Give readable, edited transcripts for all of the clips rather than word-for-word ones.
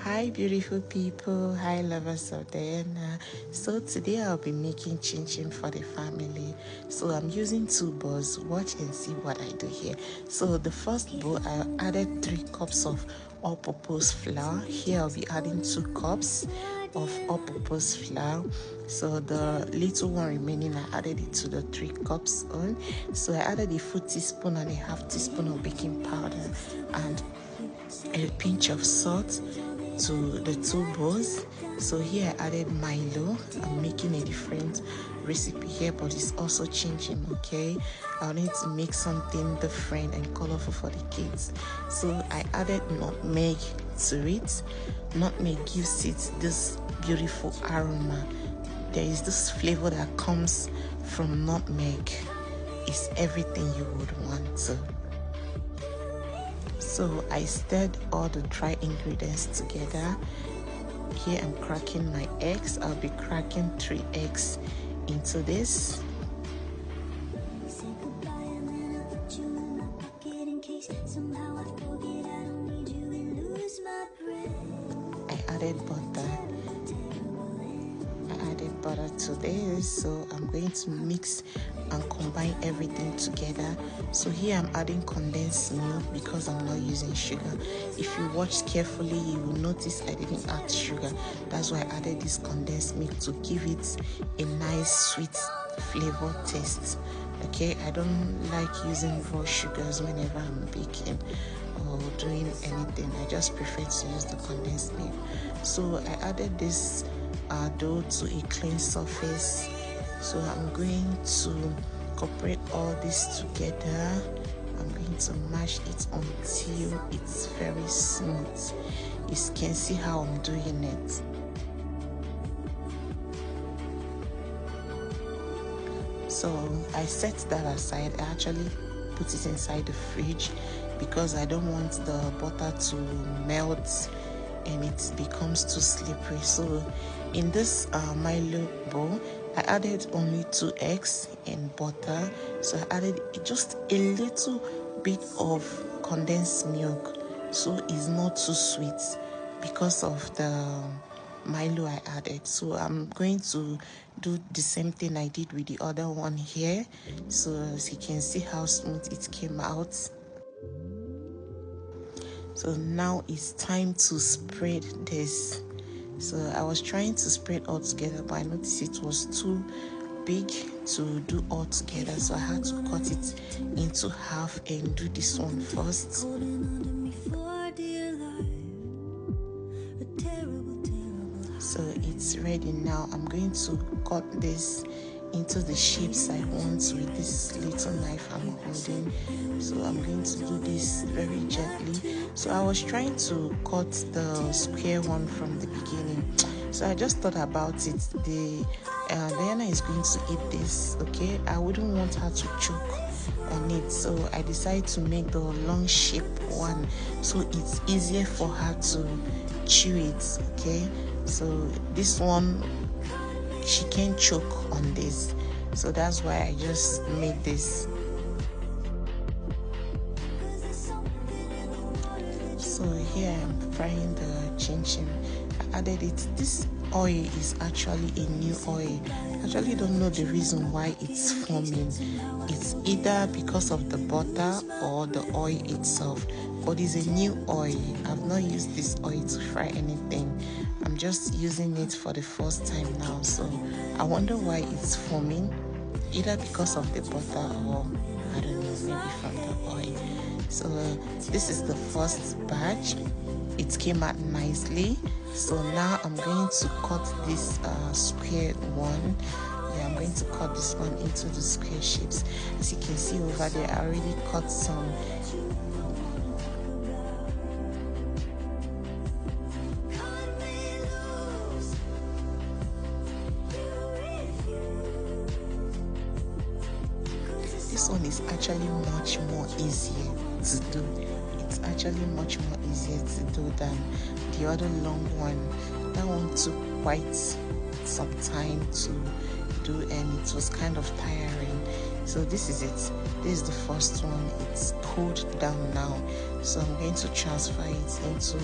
Hi beautiful people, hi lovers of Diana. So today I'll be making chin chin for the family. So I'm using 2 bowls. Watch and see what I do here. So the first bowl, I added 3 cups of all-purpose flour. Here I'll be adding 2 cups of all-purpose flour. So the little one remaining, I added it to the 3 cups on. So I added a full teaspoon and a half teaspoon of baking powder and a pinch of salt to the 2 bowls. So here I added Milo. I'm making a different recipe here, but it's also changing. Okay, I need to make something different and colorful for the kids. So I added nutmeg to it. Nutmeg gives it this beautiful aroma. There is this flavor that comes from nutmeg. It's everything you would want to. So I stirred all the dry ingredients together. Here I'm cracking my eggs. I'll be cracking 3 eggs into this. I added butter to this, so I'm going to mix and combine everything together. So here I'm adding condensed milk because I'm not using sugar. If you watch carefully, you will notice I didn't add sugar. That's why I added this condensed milk to give it a nice sweet flavor taste. Okay, I don't like using raw sugars whenever I'm baking or doing anything. I just prefer to use the condensed milk. So I added this dough to a clean surface. So I'm going to incorporate all this together. I'm going to mash it until it's very smooth. You can see how I'm doing it. So I set that aside. I actually put it inside the fridge because I don't want the butter to melt and it becomes too slippery. So in this Milo bowl, I added only 2 eggs and butter. So I added just a little bit of condensed milk, so it's not too sweet because of the Milo I added. So I'm going to do the same thing I did with the other one here. So as you can see how smooth it came out. So now it's time to spread this. So I was trying to spread all together, but I noticed it was too big to do all together, so I had to cut it into half and do this one first. So it's ready now. I'm going to cut this into the shapes I want with this little knife I'm holding. So I'm going to do this very gently. So I was trying to cut the square one from the beginning. So I just thought about it. Diana is going to eat this, okay? I wouldn't want her to choke on it, so I decided to make the long shape one so it's easier for her to chew it, okay? So this one, she can't choke on this, so that's why I just made this. So here I'm frying the chin chin. I added it. This oil is actually a new oil. I actually don't know the reason why it's forming. It's either because of the butter or the oil itself, but it's a new oil. I've not used this oil to fry anything. I'm just using it for the first time now, so I wonder why it's forming, either because of the butter or I don't know, maybe from the oil. So this is the first batch. It came out nicely. So now I'm going to cut this square one. Yeah, I'm going to cut this one into the square shapes. As you can see over there, I already cut some. This one is actually much more easier to do. It's actually much more easier to do than the other long one. That one took quite some time to do and it was kind of tiring. So this is it. This is the first one. It's cooled down now. So I'm going to transfer it into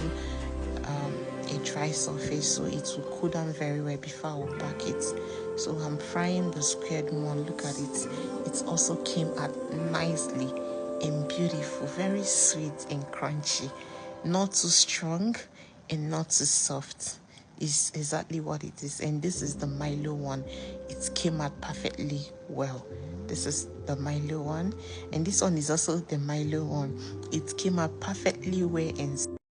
a dry surface, so it will cool down very well before I will pack it. So I'm frying the squared one. Look at it. It also came out nicely and beautiful, very sweet and crunchy, not too strong and not too soft. Is exactly what it is. And this is the Milo one. It came out perfectly well. This is the Milo one, and this one is also the Milo one. It came out perfectly well and